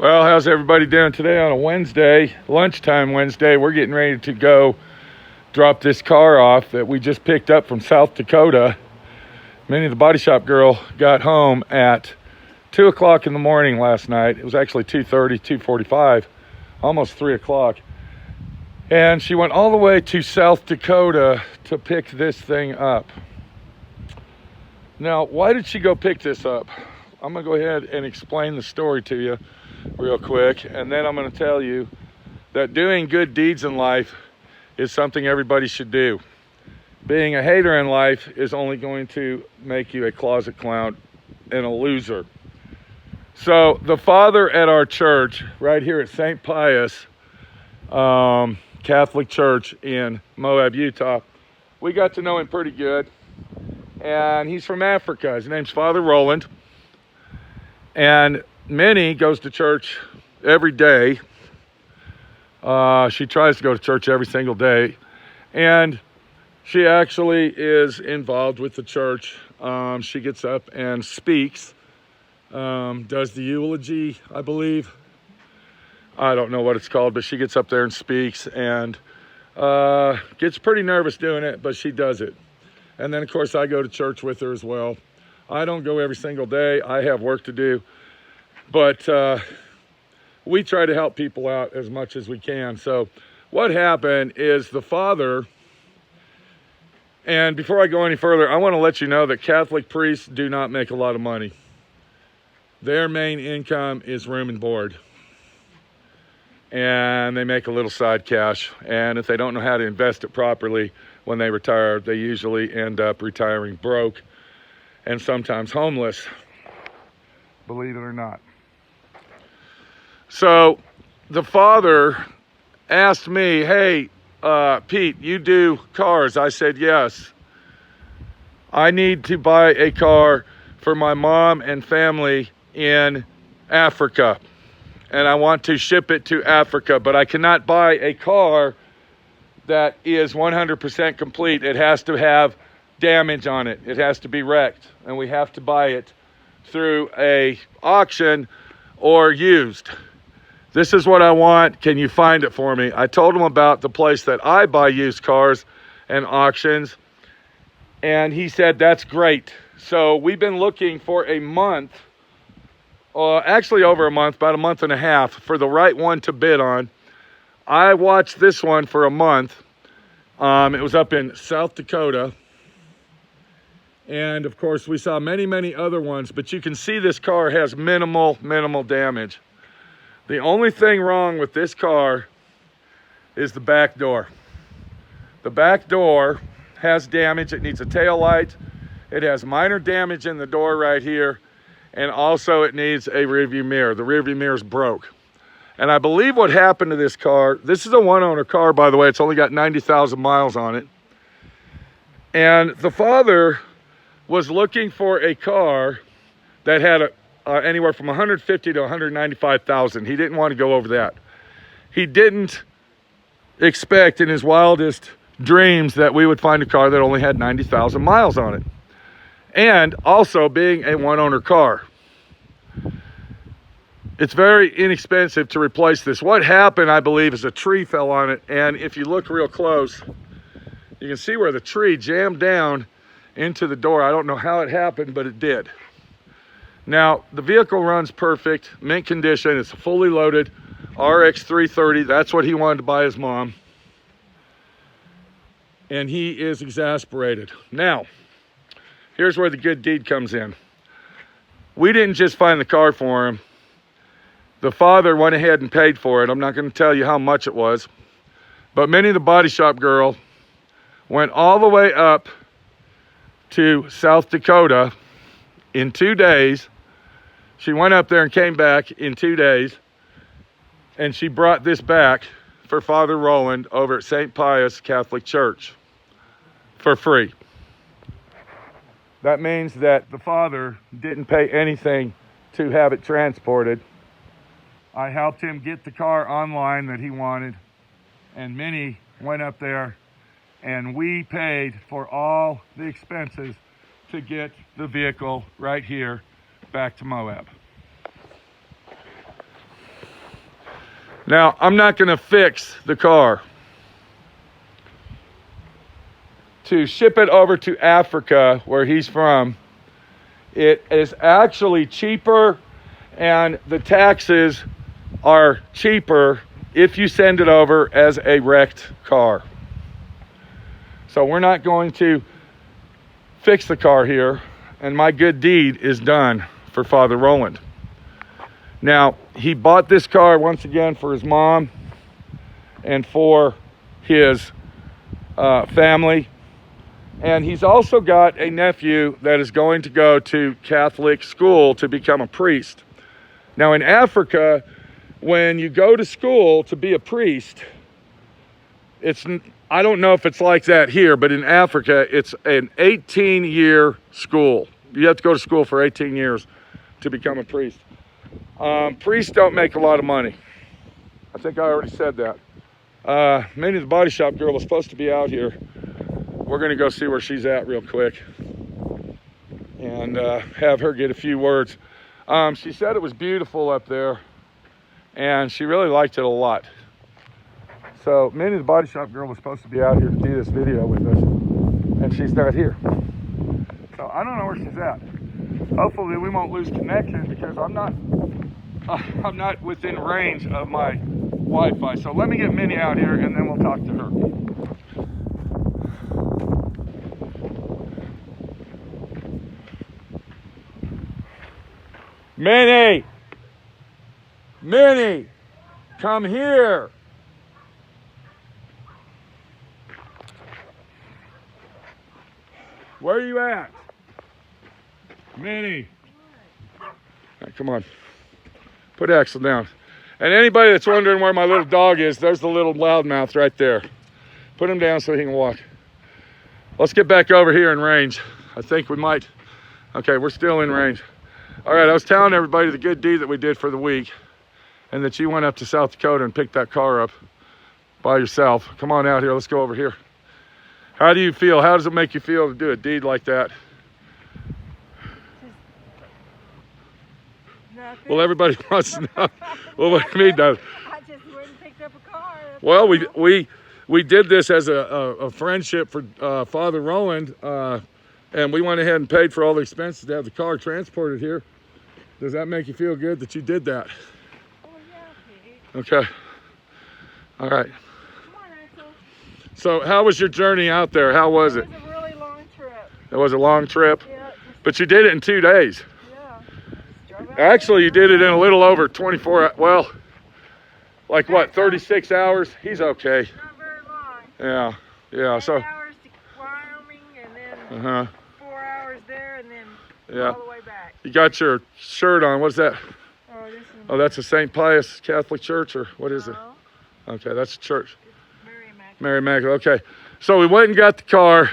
Well, how's everybody doing today on a Wednesday, lunchtime Wednesday? We're getting ready to go drop this car off that we just picked up from South Dakota. Minnie, the body shop girl, got home at 2 o'clock in the morning last night. It was actually 2:30, 2:45, almost 3 o'clock. And she went all the way to South Dakota to pick this thing up. Now, why did she go pick this up? I'm going to go ahead and explain the story to you real quick, and then I'm going to tell you that doing good deeds in life is something everybody should do. Being a hater in life is only going to make you a closet clown and a loser. So the father at our church right here at St. Pius Catholic Church in Moab, Utah, we got to know him pretty good, and he's from Africa. His name's Father Roland, and Minnie goes to church every day. She tries to go to church every single day, and she actually is involved with the church. She gets up and speaks, does the eulogy, I believe. I don't know what it's called, but she gets up there and speaks, and gets pretty nervous doing it, but she does it. And then, of course, I go to church with her as well. I don't go every single day. I have work to do. But we try to help people out as much as we can. So what happened is the father, and before I go any further, I want to let you know that Catholic priests do not make a lot of money. Their main income is room and board. And they make a little side cash. And if they don't know how to invest it properly when they retire, they usually end up retiring broke and sometimes homeless, believe it or not. So the father asked me, hey, Pete, you do cars? I said, yes. I need to buy a car for my mom and family in Africa, and I want to ship it to Africa, but I cannot buy a car that is 100% complete. It has to have damage on it. It has to be wrecked, and we have to buy it through a auction or used. This is what I want. Can you find it for me? I told him about the place that I buy used cars and auctions, and he said, that's great. So we've been looking for a month, actually over a month, about a month and a half, for the right one to bid on. I watched this one for a month. It was up in South Dakota. And of course, we saw many, many other ones, but you can see this car has minimal damage. The only thing wrong with this car is the back door. The back door has damage. It needs a tail light. It has minor damage in the door right here. And also it needs a rearview mirror. The rearview mirror is broke. And I believe what happened to this car, this is a one-owner car, by the way. It's only got 90,000 miles on it. And the father was looking for a car that had anywhere from 150 to 195,000. He didn't want to go over that. He didn't expect in his wildest dreams that we would find a car that only had 90,000 miles on it. And also being a one-owner car, it's very inexpensive to replace this. What happened, I believe, is a tree fell on it. And if you look real close, you can see where the tree jammed down into the door. I don't know how it happened, but it did. Now, the vehicle runs perfect, mint condition. It's a fully loaded RX330. That's what he wanted to buy his mom. And he is exasperated. Now, here's where the good deed comes in. We didn't just find the car for him. The father went ahead and paid for it. I'm not going to tell you how much it was. But Minnie, the body shop girl, went all the way up to South Dakota in 2 days. She went up there and came back in 2 days. And she brought this back for Father Roland over at St. Pius Catholic Church for free. That means that the father didn't pay anything to have it transported. I helped him get the car online that he wanted, and Minnie went up there, and we paid for all the expenses to get the vehicle right here back to Moab. Now, I'm not going to fix the car. To ship it over to Africa, where he's from, it is actually cheaper, and the taxes are cheaper if you send it over as a wrecked car. So we're not going to fix the car here, and my good deed is done for Father Roland. Now, he bought this car once again for his mom and for his family. And he's also got a nephew that is going to go to Catholic school to become a priest. Now, in Africa, when you go to school to be a priest, I don't know if it's like that here, but in Africa, it's an 18-year school. You have to go to school for 18 years to become a priest. Priests don't make a lot of money. I think I already said that. Minnie, the body shop girl, was supposed to be out here. We're going to go see where she's at real quick and have her get a few words. She said it was beautiful up there, and she really liked it a lot. So Minnie, the body shop girl, was supposed to be out here to do this video with us, and she's not here. So I don't know where she's at. Hopefully we won't lose connection, because I'm not within range of my Wi-Fi. So let me get Minnie out here, and then we'll talk to her. Minnie! Minnie! Come here! Where are you at? Minnie! Right, come on. Put Axel down. And anybody that's wondering where my little dog is, there's the little loudmouth right there. Put him down so he can walk. Let's get back over here in range. I think we might. Okay, we're still in range. All right, I was telling everybody the good deed that we did for the week, and that you went up to South Dakota and picked that car up by yourself. Come on out here, let's go over here. How do you feel? How does it make you feel to do a deed like that? Nothing. Well, everybody wants to know. Well, what do you mean, does? I just went and picked up a car. Well, we did this as a friendship for Father Roland, and we went ahead and paid for all the expenses to have the car transported here. Does that make you feel good that you did that? Oh, yeah, Pete. Okay. All right. Come on, Axel. So how was your journey out there? How was it? It was a really long trip. It was a long trip? Yeah. But you did it in 2 days. Yeah. Actually, you did it in a little over 24, well, like what, 36 hours? He's okay. Not very long. Yeah, 8 so. hours to Wyoming, and then 4 hours there, and then all the way back. You got your shirt on. What's that? Oh, this is Oh, that's a St. Pius Catholic Church, or what is it? No, Okay, that's a church. it's Mary Immaculate. Mary Immaculate, okay. So we went and got the car.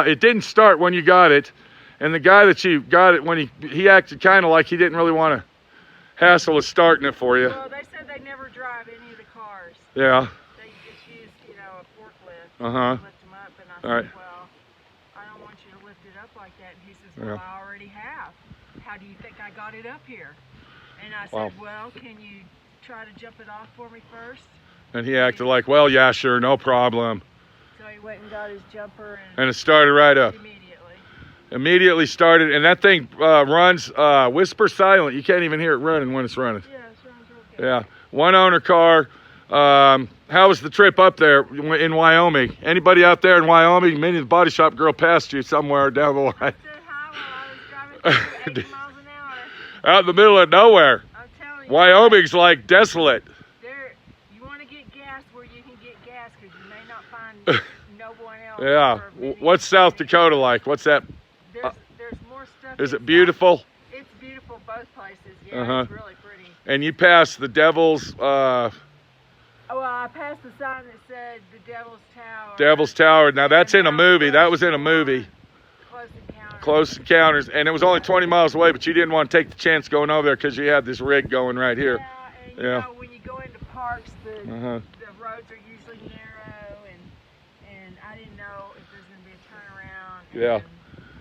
It didn't start when you got it. And the guy that you got it, when he acted kind of like he didn't really want to hassle with starting it for you. Well, they said they never drive any of the cars. Yeah. They just use, a forklift. Uh-huh. Lift them up, and I All right. said, well, I don't want you to lift it up like that. And he says, Yeah. well, I already have. How do you think I got it up here? And I Wow. said, well, can you try to jump it off for me first? And he acted like, well, yeah, sure, no problem. So he went and got his jumper And it started right up. Immediately started, and that thing runs whisper silent. You can't even hear it running when it's running. Yeah, it sounds real good. Yeah, one owner car. How was the trip up there in Wyoming? Anybody out there in Wyoming? Minnie, the body shop girl, passed you somewhere down the line. I said hi while I was driving through 80 miles an hour. Out in the middle of nowhere. I'm telling you. Wyoming's like desolate. You want to get gas where you can get gas, because you may not find no one else. Yeah. for a minute. What's South Dakota like? What's that? There's more stuff. Is it inside. beautiful? It's beautiful both places. Yeah, it's really pretty. And you passed the Devil's Well, I passed the sign that said the Devil's Tower. Devil's Tower. Now that's in a movie. That was in a movie. Close Encounters. Close Encounters, and it was only 20 miles away, but you didn't want to take the chance going over there because you had this rig going right here. Yeah, and Yeah. when you go into parks, the Uh-huh. roads are usually narrow, and I didn't know if there's going to be a turnaround. Yeah.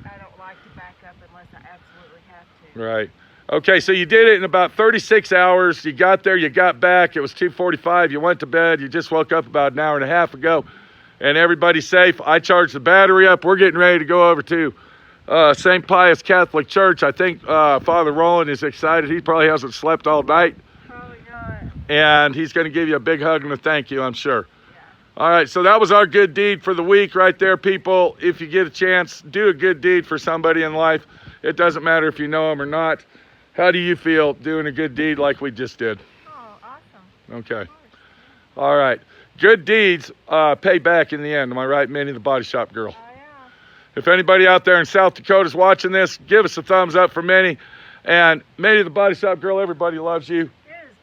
And I don't like to back up unless I absolutely have to. Right. Okay, so you did it in about 36 hours. You got there, you got back. It was 2:45. You went to bed. You just woke up about an hour and a half ago, and everybody's safe. I charged the battery up. We're getting ready to go over to St. Pius Catholic Church. I think Father Roland is excited. He probably hasn't slept all night. Probably not. And he's going to give you a big hug and a thank you, I'm sure. Yeah. All right, so that was our good deed for the week right there, people. If you get a chance, do a good deed for somebody in life. It doesn't matter if you know them or not. How do you feel doing a good deed like we just did? Oh, awesome. Okay. All right. Good deeds pay back in the end. Am I right, Minnie, the body shop girl? Oh, yeah. If anybody out there in South Dakota is watching this, give us a thumbs up for Minnie. And Minnie, the body shop girl, everybody loves you. It is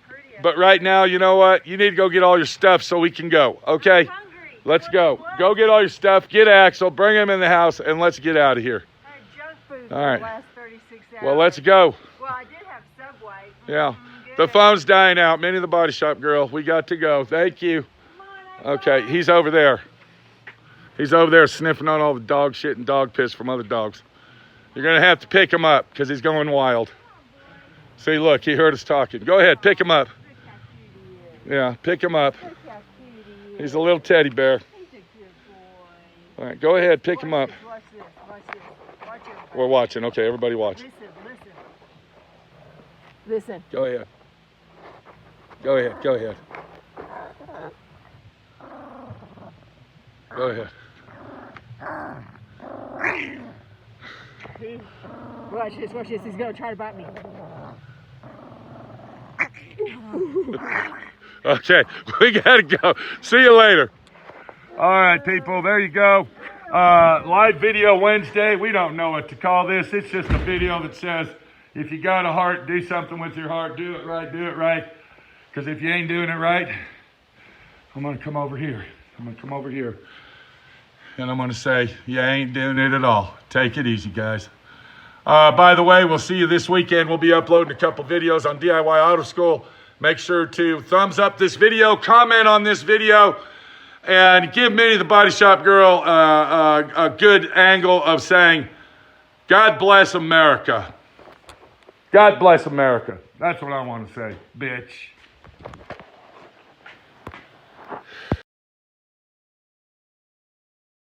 pretty. But right now, you know what? You need to go get all your stuff so we can go, okay? I'm hungry. Let's go. What? Go get all your stuff. Get Axel. Bring him in the house, and let's get out of here. I had junk food All for right. the last 36 hours. Well, let's go. Well, I did have Subway. Yeah. Good. The phone's dying out. Minnie, the body shop girl. We got to go. Thank you. Come on, Okay, he's over there. He's over there sniffing on all the dog shit and dog piss from other dogs. You're going to have to pick him up because he's going wild. See, look, he heard us talking. Go ahead, pick him up. Look how cute he is. Yeah, pick him up. Look how cute he is. He's a little teddy bear. He's a good boy. All right, go ahead, pick him up. Watch this. Watch this. Watch it. We're watching. Okay, everybody watch. Listen. Listen. Go ahead. Go ahead. Go ahead. Go ahead. Watch this. Watch this. He's gonna try to bite me. Okay, we gotta go. See you later. All right, people, there you go. Live video Wednesday. We don't know what to call this. It's just a video that says, if you got a heart, do something with your heart. Do it right, do it right. Because if you ain't doing it right, I'm gonna come over here. I'm gonna come over here. And I'm gonna say, you ain't doing it at all. Take it easy, guys. By the way, we'll see you this weekend. We'll be uploading a couple videos on DIY Auto School. Make sure to thumbs up this video, comment on this video, and give Minnie the Body Shop Girl a good angle of saying, God bless America. God bless America. That's what I want to say, bitch.